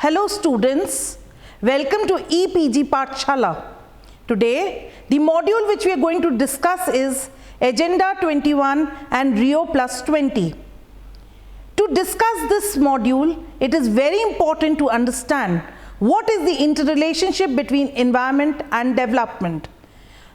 Hello students, welcome to EPG Pathshala. Today, the module which we are going to discuss is Agenda 21 and Rio Plus 20. To discuss this module, it is very important to understand what is the interrelationship between environment and development.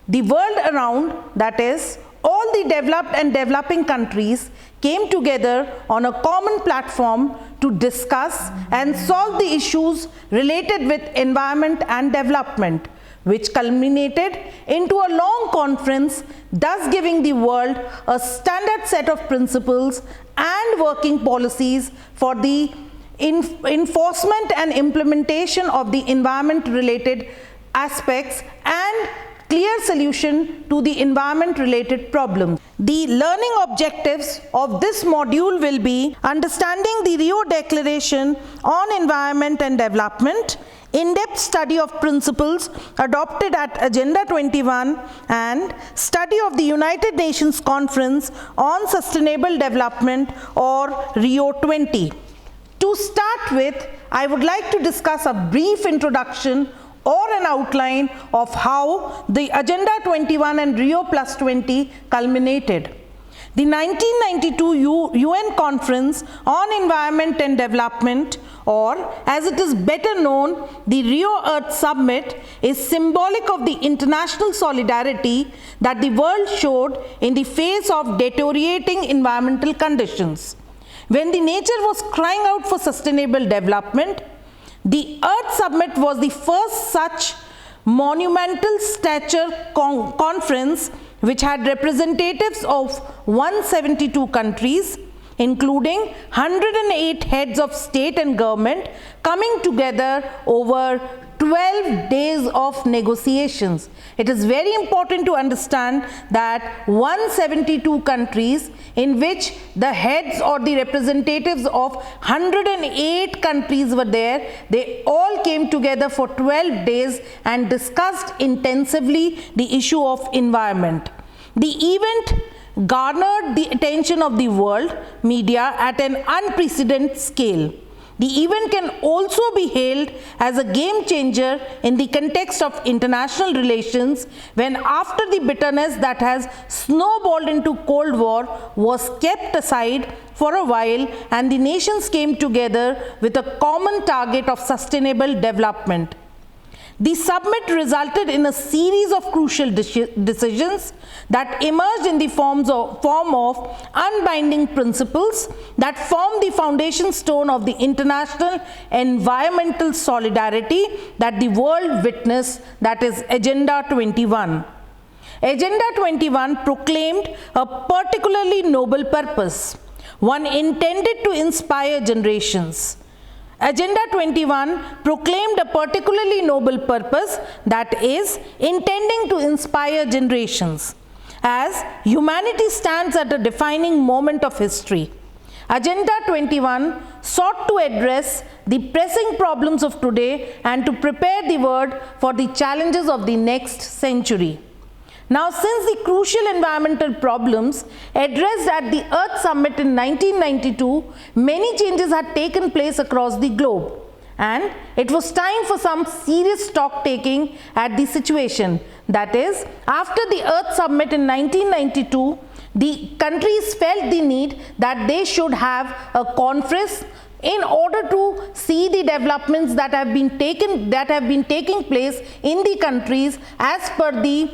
The world around, that is, all the developed and developing countries came together on a common platform to discuss and solve the issues related with environment and development, which culminated into a long conference, thus giving the world a standard set of principles and working policies for the enforcement and implementation of the environment related aspects and clear solution to the environment related problems. The learning objectives of this module will be understanding the Rio Declaration on Environment and Development, in-depth study of principles adopted at Agenda 21 and study of the United Nations Conference on Sustainable Development or Rio 20. To start with, I would like to discuss a brief introduction or an outline of how the Agenda 21 and Rio Plus 20 culminated. The 1992 UN Conference on Environment and Development, or as it is better known, the Rio Earth Summit, is symbolic of the international solidarity that the world showed in the face of deteriorating environmental conditions. When the nature was crying out for sustainable development, the Earth Summit was the first such monumental stature conference which had representatives of 172 countries, including 108 heads of state and government, coming together over 12 days of negotiations. It is very important to understand that 172 countries in which the heads or the representatives of 108 countries were there, they all came together for 12 days and discussed intensively the issue of environment. The event garnered the attention of the world media at an unprecedented scale. The event can also be hailed as a game changer in the context of international relations when, after the bitterness that has snowballed into Cold War was kept aside for a while and the nations came together with a common target of sustainable development. The summit resulted in a series of crucial decisions that emerged in the form of unbinding principles that form the foundation stone of the international environmental solidarity that the world witnessed, that is Agenda 21. Agenda 21 proclaimed a particularly noble purpose, one intended to inspire generations. Agenda 21 proclaimed a particularly noble purpose, that is, intending to inspire generations. As humanity stands at a defining moment of history, Agenda 21 sought to address the pressing problems of today and to prepare the world for the challenges of the next century. Now, since the crucial environmental problems addressed at the Earth Summit in 1992, many changes had taken place across the globe, and it was time for some serious stock taking at the situation. That is, after the Earth Summit in 1992, the countries felt the need that they should have a conference in order to see the developments that have been taking place in the countries as per the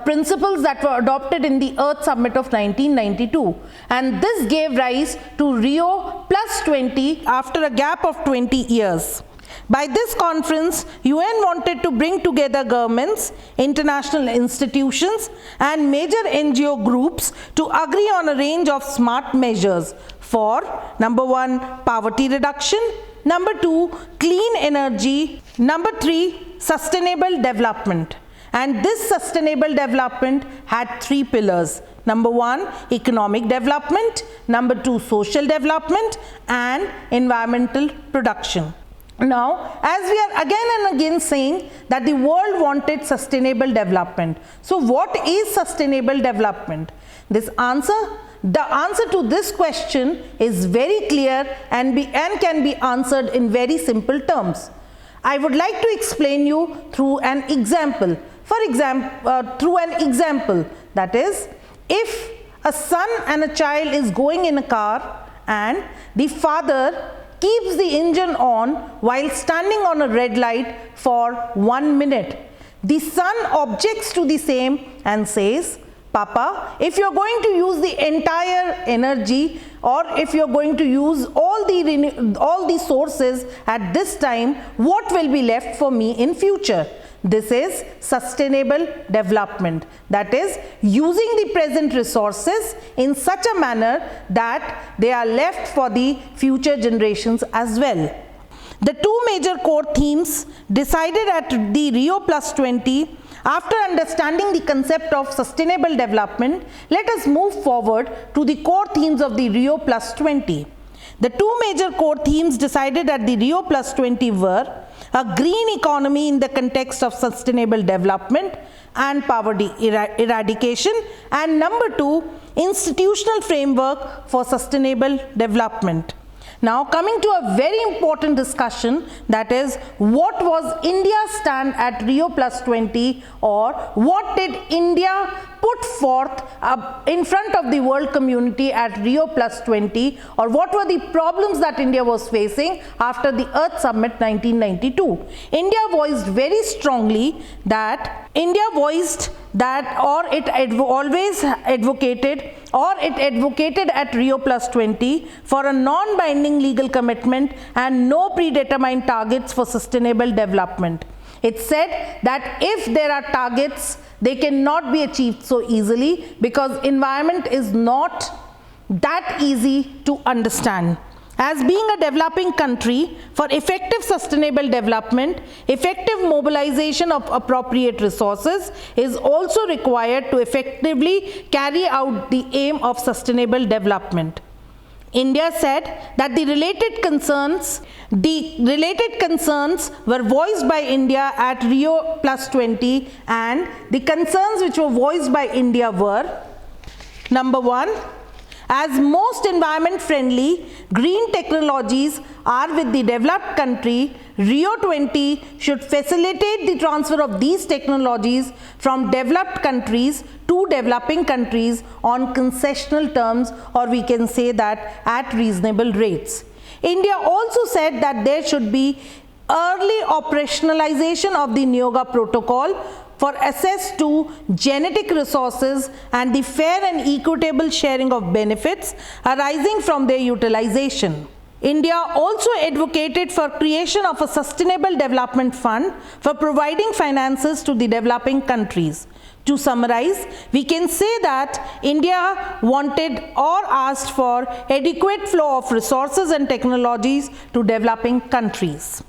principles that were adopted in the Earth Summit of 1992, and this gave rise to Rio Plus 20 after a gap of 20 years. By this conference, UN wanted to bring together governments, international institutions and major NGO groups to agree on a range of smart measures for number 1, poverty reduction, number 2, clean energy, number 3, sustainable development. And this sustainable development had 3 pillars. Number 1, economic development, number 2, social development and environmental production. Now, as we are again and again saying that the world wanted sustainable development. So, what is sustainable development? This answer the answer to this question is very clear and can be answered in very simple terms. I would like to explain you through an example. That is, if a son and a child is going in a car and the father keeps the engine on while standing on a red light for 1 minute. The son objects to the same and says, Papa, if you are going to use the entire energy, or if you are going to use all the sources at this time, what will be left for me in future? This is sustainable development. That is, using the present resources in such a manner that they are left for the future generations as well. The two major core themes decided at the Rio Plus 20. After understanding the concept of sustainable development, let us move forward to the core themes of the Rio Plus 20. The two major core themes decided at the Rio Plus 20 were a green economy in the context of sustainable development and poverty eradication, and number 2, institutional framework for sustainable development. Now coming to a very important discussion, that is, what was India's stand at Rio Plus 20, or what did India put forth in front of the world community at Rio Plus 20, or what were the problems that India was facing after the Earth Summit 1992. India voiced very strongly that it advocated at Rio Plus 20 for a non-binding legal commitment and no predetermined targets for sustainable development. It said that if there are targets, they cannot be achieved so easily because environment is not that easy to understand. As being a developing country, for effective sustainable development, effective mobilization of appropriate resources is also required to effectively carry out the aim of sustainable development. India said that the related concerns were voiced by India at Rio Plus 20, and the concerns which were voiced by India were: number 1, as most environment friendly green technologies are with the developed country, Rio 20 should facilitate the transfer of these technologies from developed countries to developing countries on concessional terms, or we can say that at reasonable rates. India also said that there should be early operationalization of the Niagara Protocol for access to genetic resources and the fair and equitable sharing of benefits arising from their utilization. India also advocated for creation of a sustainable development fund for providing finances to the developing countries. To summarize, we can say that India wanted or asked for adequate flow of resources and technologies to developing countries.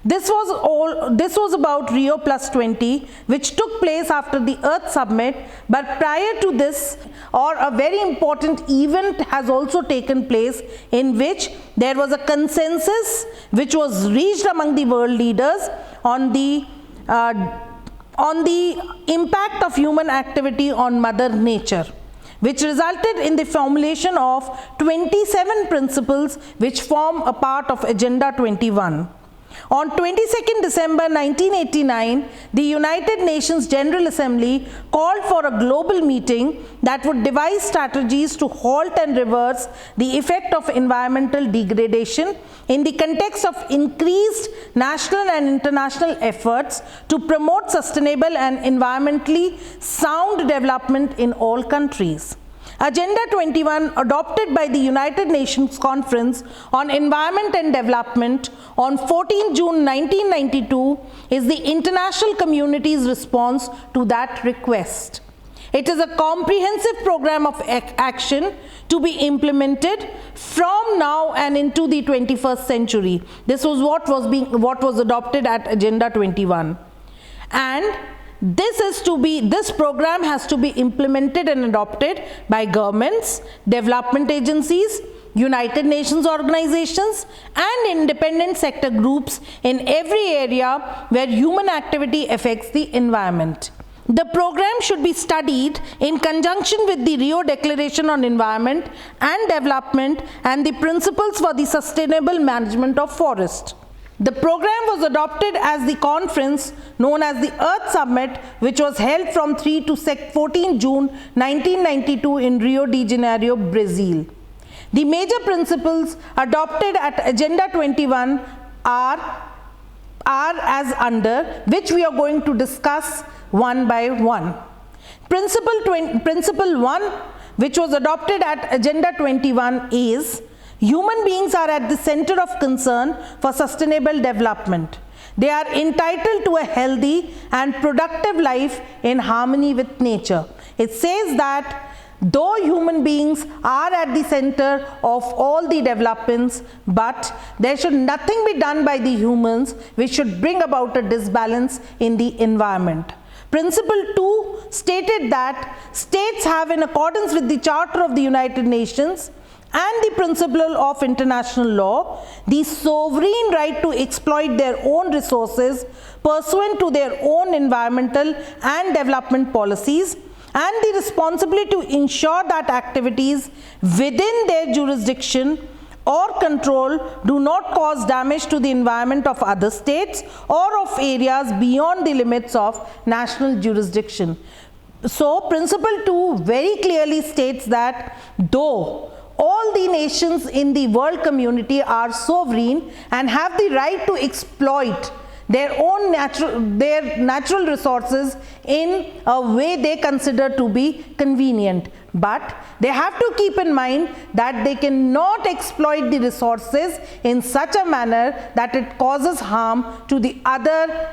This was about Rio Plus 20, which took place after the Earth Summit, but prior to this, a very important event has also taken place in which there was a consensus which was reached among the world leaders on the impact of human activity on Mother Nature, which resulted in the formulation of 27 principles which form a part of Agenda 21. On 22nd December 1989, the United Nations General Assembly called for a global meeting that would devise strategies to halt and reverse the effect of environmental degradation in the context of increased national and international efforts to promote sustainable and environmentally sound development in all countries. Agenda 21, adopted by the United Nations Conference on Environment and Development on 14 June 1992, is the international community's response to that request. It is a comprehensive program of action to be implemented from now and into the 21st century. This was what was adopted at Agenda 21. And this program has to be implemented and adopted by governments, development agencies, United Nations organizations, and independent sector groups in every area where human activity affects the environment. The program should be studied in conjunction with the Rio Declaration on Environment and Development and the Principles for the Sustainable Management of Forest. The program was adopted as the conference known as the Earth Summit, which was held from 3 to 14 June 1992 in Rio de Janeiro, Brazil. The major principles adopted at Agenda 21 are as under, which we are going to discuss one by one. Principle 1, which was adopted at Agenda 21, is human beings are at the center of concern for sustainable development. They are entitled to a healthy and productive life in harmony with nature. It says that though human beings are at the center of all the developments, but there should nothing be done by the humans which should bring about a disbalance in the environment. Principle 2 stated that states have, in accordance with the Charter of the United Nations and the principle of international law, the sovereign right to exploit their own resources pursuant to their own environmental and development policies, and the responsibility to ensure that activities within their jurisdiction or control do not cause damage to the environment of other states or of areas beyond the limits of national jurisdiction. So, Principle 2 very clearly states that though all the nations in the world community are sovereign and have the right to exploit their natural resources in a way they consider to be convenient, but they have to keep in mind that they cannot exploit the resources in such a manner that it causes harm to the other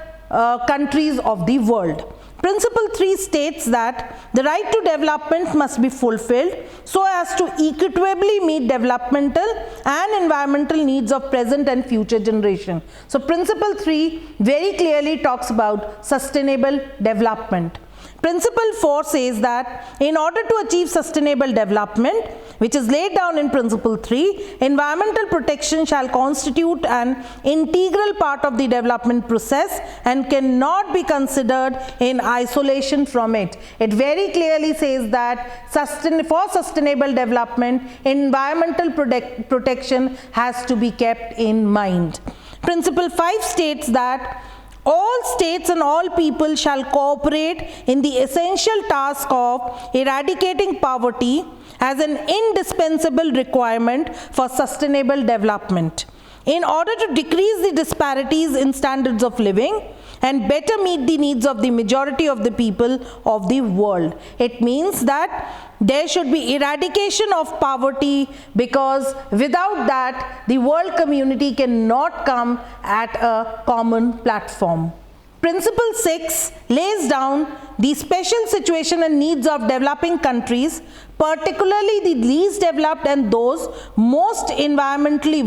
countries of the world. Principle 3 states that the right to development must be fulfilled so as to equitably meet developmental and environmental needs of present and future generation. So, Principle 3 very clearly talks about sustainable development. Principle 4 says that in order to achieve sustainable development, which is laid down in Principle 3, environmental protection shall constitute an integral part of the development process and cannot be considered in isolation from it. It very clearly says that for sustainable development, environmental protection has to be kept in mind. Principle 5 states that all states and all people shall cooperate in the essential task of eradicating poverty as an indispensable requirement for sustainable development. In order to decrease the disparities in standards of living and better meet the needs of the majority of the people of the world. It means that there should be eradication of poverty, because without that the world community cannot come at a common platform. Principle 6 lays down the special situation and needs of developing countries, particularly the least developed and those most environmentally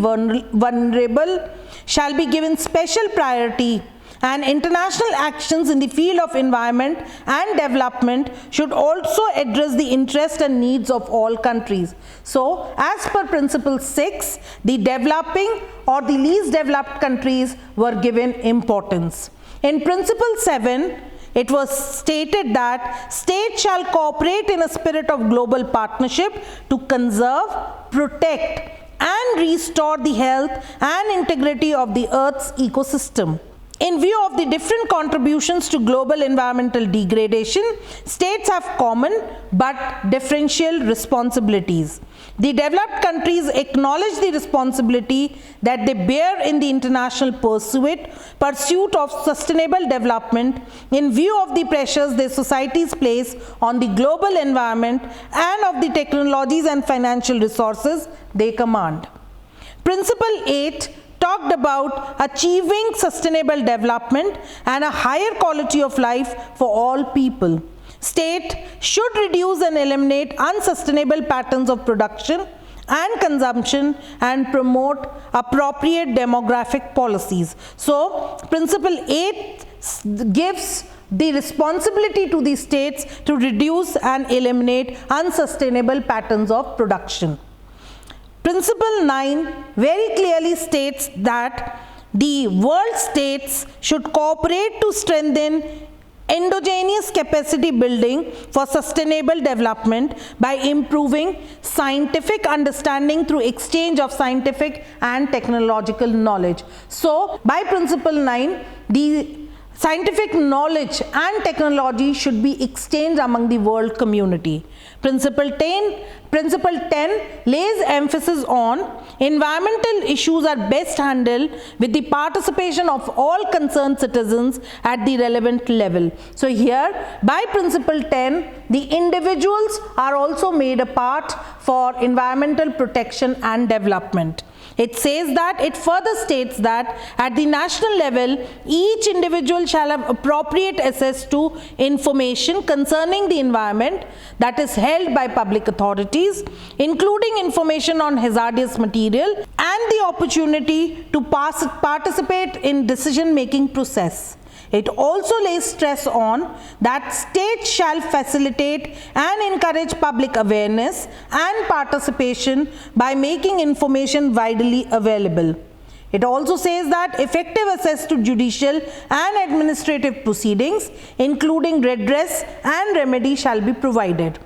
vulnerable shall be given special priority, and international actions in the field of environment and development should also address the interests and needs of all countries. So, as per Principle 6, the developing or the least developed countries were given importance. In Principle 7, it was stated that states shall cooperate in a spirit of global partnership to conserve, protect, and restore the health and integrity of the Earth's ecosystem. In view of the different contributions to global environmental degradation, states have common but differential responsibilities. The developed countries acknowledge the responsibility that they bear in the international pursuit of sustainable development in view of the pressures their societies place on the global environment and of the technologies and financial resources they command. Principle 8 talked about achieving sustainable development and a higher quality of life for all people. State should reduce and eliminate unsustainable patterns of production and consumption and promote appropriate demographic policies. So, Principle 8 gives the responsibility to the states to reduce and eliminate unsustainable patterns of production. Principle 9 very clearly states that the world states should cooperate to strengthen endogenous capacity building for sustainable development by improving scientific understanding through exchange of scientific and technological knowledge. So, by principle 9, the scientific knowledge and technology should be exchanged among the world community. Principle 10 lays emphasis on environmental issues are best handled with the participation of all concerned citizens at the relevant level. So here, by principle 10, the individuals are also made a part for environmental protection and development. It says that, it further states that at the national level, each individual shall have appropriate access to information concerning the environment that is held by public authorities, including information on hazardous material and the opportunity to participate in decision-making process. It also lays stress on that states shall facilitate and encourage public awareness and participation by making information widely available. It also says that effective access to judicial and administrative proceedings, including redress and remedy, shall be provided.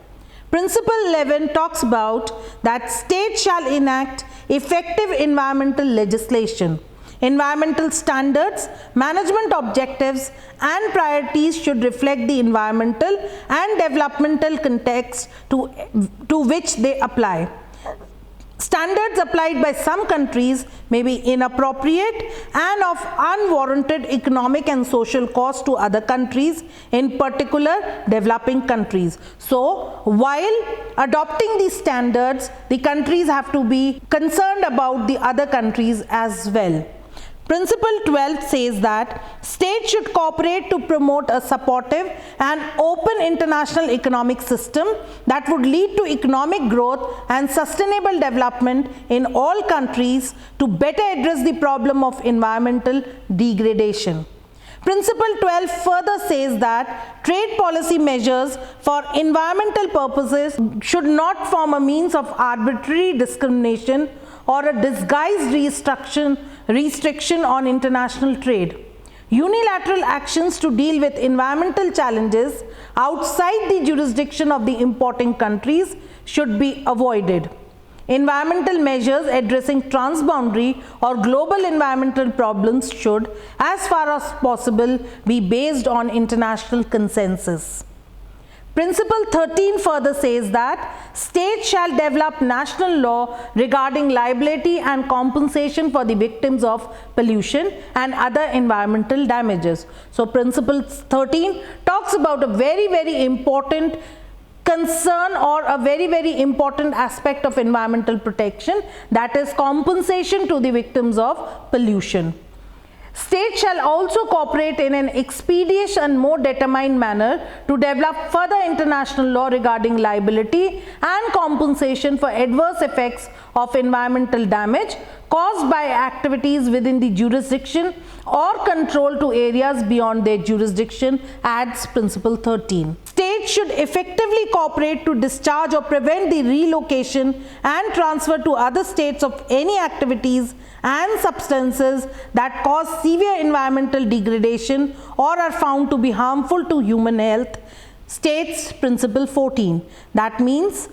Principle 11 talks about that states shall enact effective environmental legislation. Environmental standards, management objectives and priorities should reflect the environmental and developmental context to which they apply. Standards applied by some countries may be inappropriate and of unwarranted economic and social cost to other countries, in particular developing countries. So, while adopting these standards, the countries have to be concerned about the other countries as well. Principle 12 says that states should cooperate to promote a supportive and open international economic system that would lead to economic growth and sustainable development in all countries to better address the problem of environmental degradation. Principle 12 further says that trade policy measures for environmental purposes should not form a means of arbitrary discrimination or a disguised restriction on international trade. Unilateral actions to deal with environmental challenges outside the jurisdiction of the importing countries should be avoided. Environmental measures addressing transboundary or global environmental problems should, as far as possible, be based on international consensus. Principle 13 further says that states shall develop national law regarding liability and compensation for the victims of pollution and other environmental damages. So, Principle 13 talks about a very important concern or a very important aspect of environmental protection, that is compensation to the victims of pollution. States shall also cooperate in an expeditious and more determined manner to develop further international law regarding liability and compensation for adverse effects of environmental damage caused by activities within the jurisdiction or control to areas beyond their jurisdiction, adds Principle 13. States should effectively cooperate to discharge or prevent the relocation and transfer to other states of any activities and substances that cause severe environmental degradation or are found to be harmful to human health, states Principle 14. That means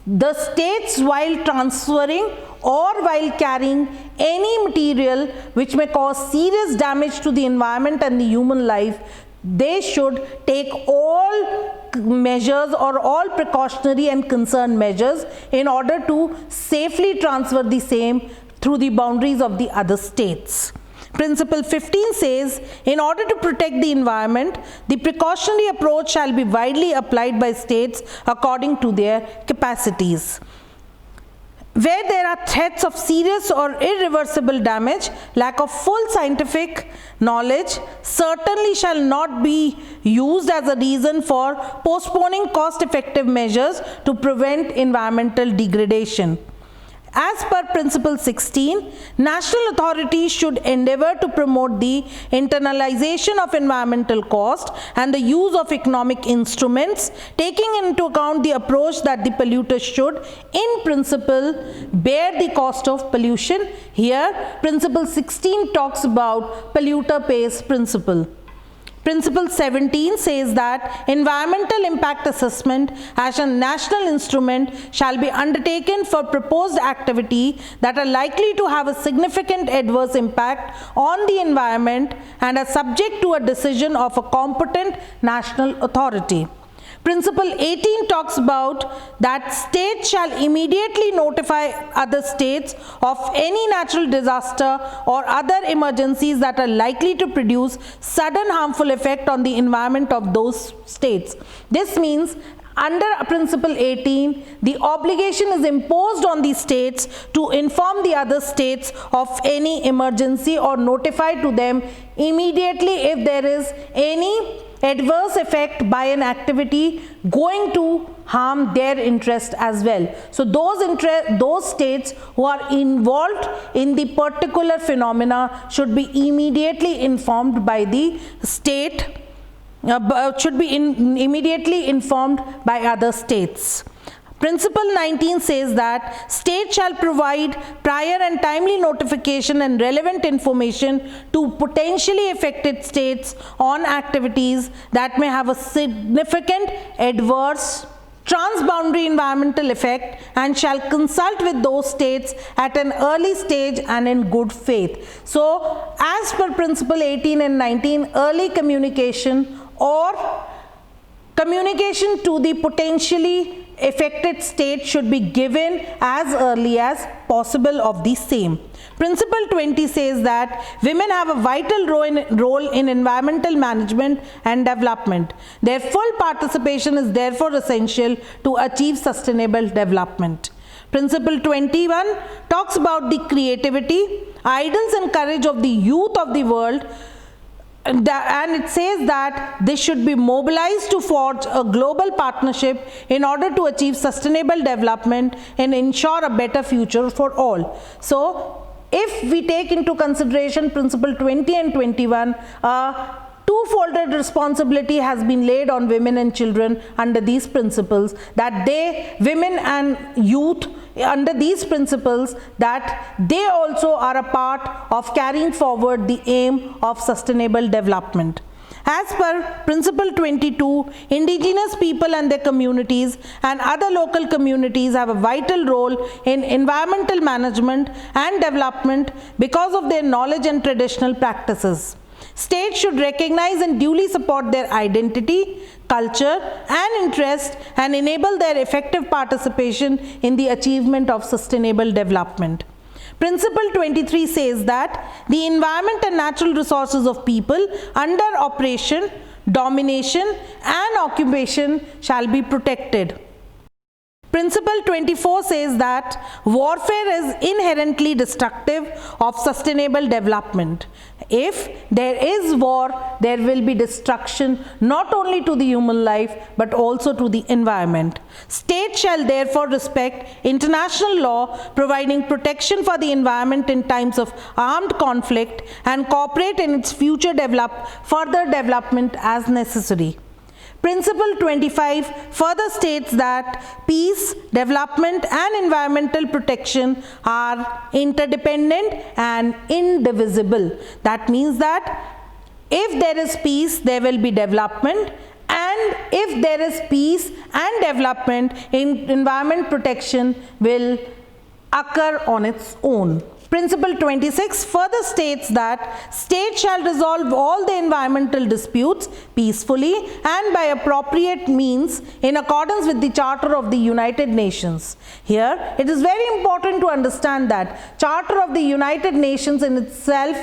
the states, while transferring or while carrying any material which may cause serious damage to the environment and the human life, they should take all measures or all precautionary and concerned measures in order to safely transfer the same through the boundaries of the other states. Principle 15 says, in order to protect the environment, the precautionary approach shall be widely applied by states according to their capacities. Where there are threats of serious or irreversible damage, lack of full scientific knowledge certainly shall not be used as a reason for postponing cost-effective measures to prevent environmental degradation. As per Principle 16, national authorities should endeavor to promote the internalization of environmental cost and the use of economic instruments, taking into account the approach that the polluter should, in principle, bear the cost of pollution. Here, Principle 16 talks about polluter pays principle. Principle 17 says that environmental impact assessment as a national instrument shall be undertaken for proposed activity that are likely to have a significant adverse impact on the environment and are subject to a decision of a competent national authority. Principle 18 talks about that states shall immediately notify other states of any natural disaster or other emergencies that are likely to produce sudden harmful effect on the environment of those states. This means under Principle 18, the obligation is imposed on the states to inform the other states of any emergency or notify to them immediately if there is any adverse effect by an activity going to harm their interest as well. So those states who are involved in the particular phenomena should be immediately informed by the state, immediately informed by other states. Principle 19 says that states shall provide prior and timely notification and relevant information to potentially affected states on activities that may have a significant adverse transboundary environmental effect and shall consult with those states at an early stage and in good faith. So, as per Principle 18 and 19, early communication or communication to the potentially affected state should be given as early as possible of the same. Principle 20 says that women have a vital role in environmental management and development. Their full participation is therefore essential to achieve sustainable development. Principle 21 talks about the creativity, ideals and courage of the youth of the world, and it says that they should be mobilized to forge a global partnership in order to achieve sustainable development and ensure a better future for all. So, if we take into consideration Principle 20 and 21, two-folded responsibility has been laid on women and children under these principles, that women and youth under these principles, that they also are a part of carrying forward the aim of sustainable development. As per Principle 22, indigenous people and their communities and other local communities have a vital role in environmental management and development because of their knowledge and traditional practices. States should recognize and duly support their identity, culture and interest and enable their effective participation in the achievement of sustainable development. Principle 23 says that the environment and natural resources of people under operation, domination and occupation shall be protected. Principle 24 says that warfare is inherently destructive of sustainable development. If there is war, there will be destruction not only to the human life but also to the environment. States shall therefore respect international law providing protection for the environment in times of armed conflict and cooperate in its further development as necessary. Principle 25 further states that peace, development and environmental protection are interdependent and indivisible. That means that if there is peace, there will be development, and if there is peace and development, environment protection will occur on its own. Principle 26 further states that states shall resolve all the environmental disputes peacefully and by appropriate means in accordance with the Charter of the United Nations. Here, it is very important to understand that Charter of the United Nations in itself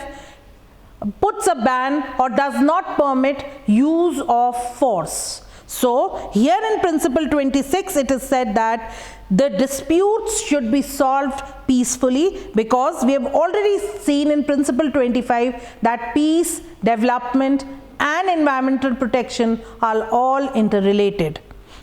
puts a ban or does not permit use of force. So, here in Principle 26, it is said that the disputes should be solved peacefully, because we have already seen in Principle 25 that peace, development and environmental protection are all interrelated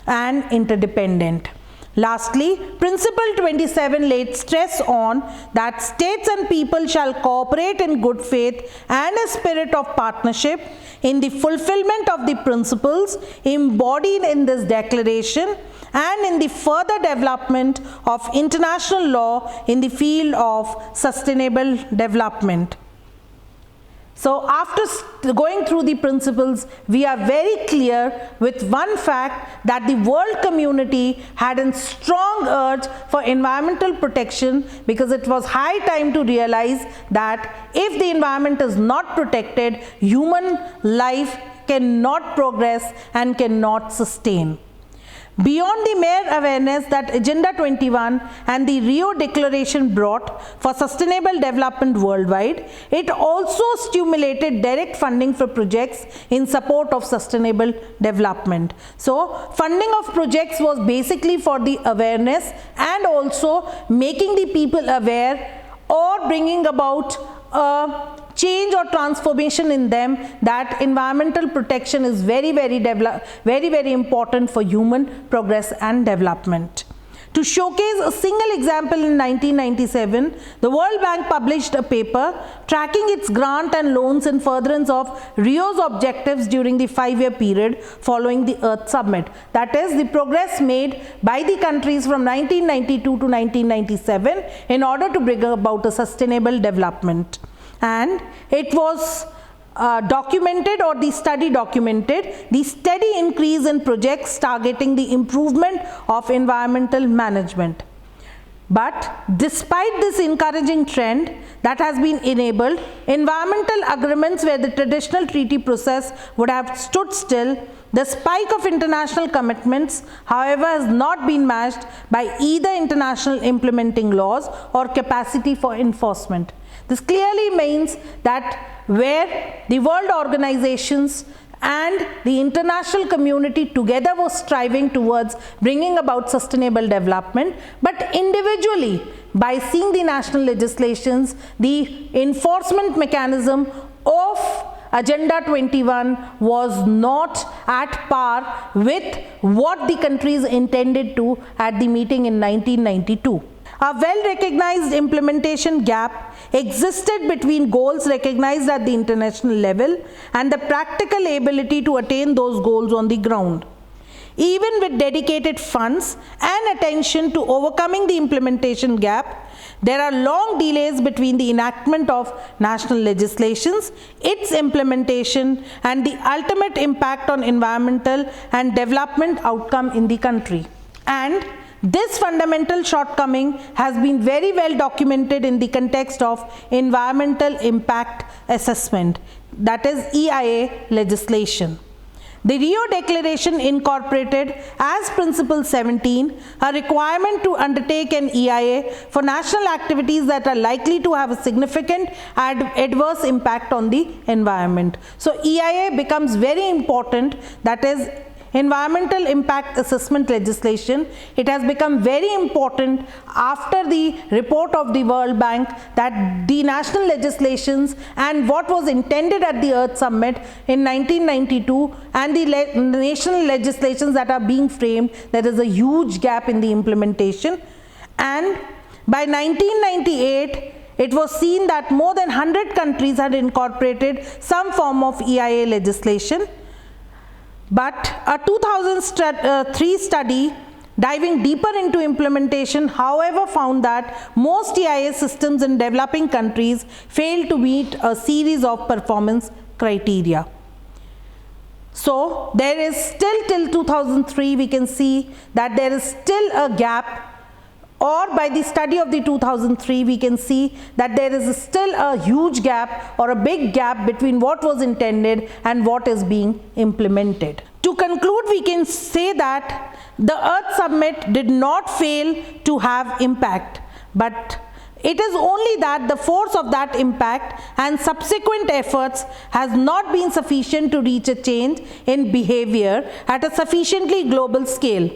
and interdependent. Lastly, Principle 27 laid stress on that states and people shall cooperate in good faith and a spirit of partnership in the fulfillment of the principles embodied in this declaration and in the further development of international law in the field of sustainable development. So after going through the principles, we are very clear with one fact that the world community had a strong urge for environmental protection, because it was high time to realize that if the environment is not protected, human life cannot progress and cannot sustain. Beyond the mere awareness that Agenda 21 and the Rio Declaration brought for sustainable development worldwide, it also stimulated direct funding for projects in support of sustainable development. So, funding of projects was basically for the awareness and also making the people aware or bringing about a change or transformation in them that environmental protection is very important for human progress and development. To showcase a single example, in 1997, the World Bank published a paper tracking its grant and loans in furtherance of Rio's objectives during the 5-year period following the Earth Summit. That is, the progress made by the countries from 1992 to 1997 in order to bring about a sustainable development. And it was documented, or the study documented, the steady increase in projects targeting the improvement of environmental management. But despite this encouraging trend that has been enabled, environmental agreements where the traditional treaty process would have stood still, the spike of international commitments, however, has not been matched by either international implementing laws or capacity for enforcement. This clearly means that where the world organizations and the international community together was striving towards bringing about sustainable development, but individually, by seeing the national legislations, the enforcement mechanism of Agenda 21 was not at par with what the countries intended to at the meeting in 1992. A well-recognized implementation gap existed between goals recognized at the international level and the practical ability to attain those goals on the ground. Even with dedicated funds and attention to overcoming the implementation gap, there are long delays between the enactment of national legislations, its implementation, and the ultimate impact on environmental and development outcome in the country. And this fundamental shortcoming has been very well documented in the context of environmental impact assessment, that is EIA legislation. The Rio Declaration incorporated as Principle 17 a requirement to undertake an EIA for national activities that are likely to have a significant adverse impact on the environment. So EIA becomes very important, that is environmental impact assessment legislation. It has become very important after the report of the World Bank that the national legislations and what was intended at the Earth Summit in 1992 and the national legislations that are being framed, there is a huge gap in the implementation. And by 1998, it was seen that more than 100 countries had incorporated some form of EIA legislation. But a 2003 study diving deeper into implementation, however, found that most EIA systems in developing countries failed to meet a series of performance criteria. So there is still, till 2003, we can see that there is still a gap, or by the study of the 2003, we can see that there is still a huge gap or a big gap between what was intended and what is being implemented. To conclude, we can say that the Earth Summit did not fail to have impact, but it is only that the force of that impact and subsequent efforts has not been sufficient to reach a change in behavior at a sufficiently global scale.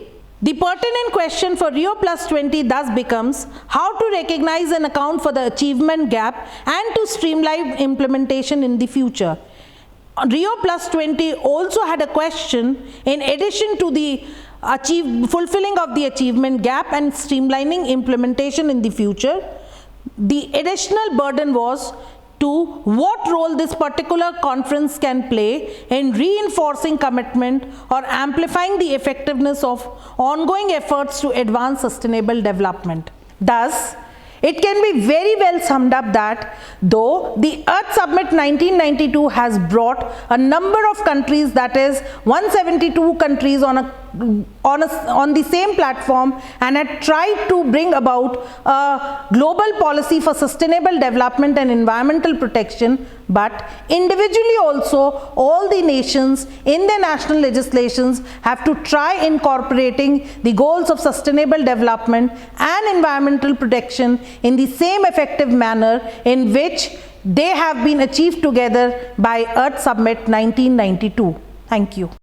The pertinent question for Rio Plus 20 thus becomes how to recognize and account for the achievement gap and to streamline implementation in the future. Rio Plus 20 also had a question, in addition to the fulfilling of the achievement gap and streamlining implementation in the future, the additional burden was to what role this particular conference can play in reinforcing commitment or amplifying the effectiveness of ongoing efforts to advance sustainable development. Thus, It can be very well summed up that though the Earth Summit 1992 has brought a number of countries, that is 172 countries on the same platform, and had tried to bring about a global policy for sustainable development and environmental protection, but individually also all the nations in their national legislations have to try incorporating the goals of sustainable development and environmental protection in the same effective manner in which they have been achieved together by Earth Summit 1992. Thank you.